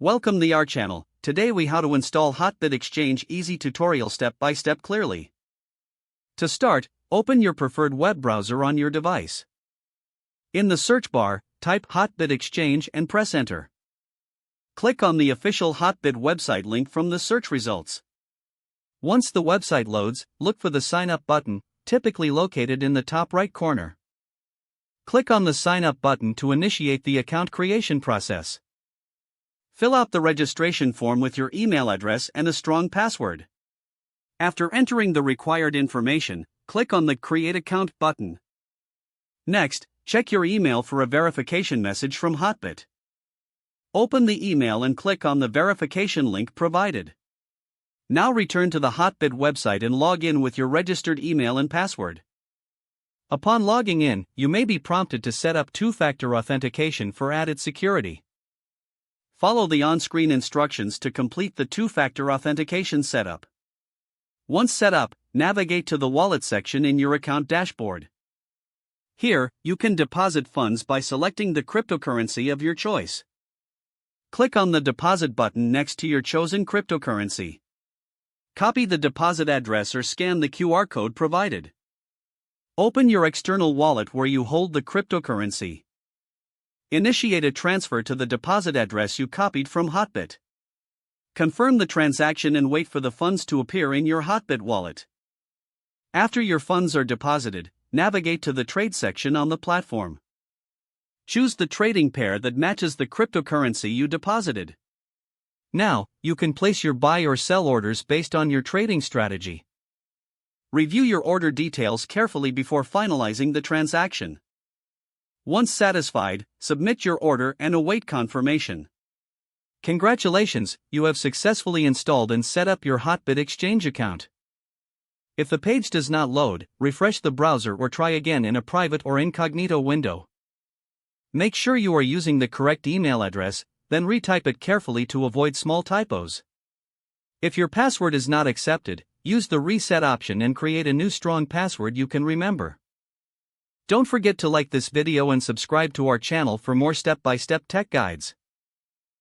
Welcome to our channel. Today we how to install Hotbit Exchange easy tutorial step by step clearly. To start, open your preferred web browser on your device. In the search bar, type Hotbit Exchange and press enter. Click on the official Hotbit website link from the search results. Once the website loads, look for the sign up button, typically located in the top right corner. Click on the sign up button to initiate the account creation process. Fill out the registration form with your email address and a strong password. After entering the required information, click on the Create Account button. Next, check your email for a verification message from Hotbit. Open the email and click on the verification link provided. Now return to the Hotbit website and log in with your registered email and password. Upon logging in, you may be prompted to set up two-factor authentication for added security. Follow the on-screen instructions to complete the two-factor authentication setup. Once set up, navigate to the Wallet section in your account dashboard. Here, you can deposit funds by selecting the cryptocurrency of your choice. Click on the Deposit button next to your chosen cryptocurrency. Copy the deposit address or scan the QR code provided. Open your external wallet where you hold the cryptocurrency. Initiate a transfer to the deposit address you copied from Hotbit. Confirm the transaction and wait for the funds to appear in your Hotbit wallet. After your funds are deposited, navigate to the Trade section on the platform. Choose the trading pair that matches the cryptocurrency you deposited. Now, you can place your buy or sell orders based on your trading strategy. Review your order details carefully before finalizing the transaction. Once satisfied, submit your order and await confirmation. Congratulations, you have successfully installed and set up your Hotbit Exchange account. If the page does not load, refresh the browser or try again in a private or incognito window. Make sure you are using the correct email address, then retype it carefully to avoid small typos. If your password is not accepted, use the reset option and create a new strong password you can remember. Don't forget to like this video and subscribe to our channel for more step-by-step tech guides.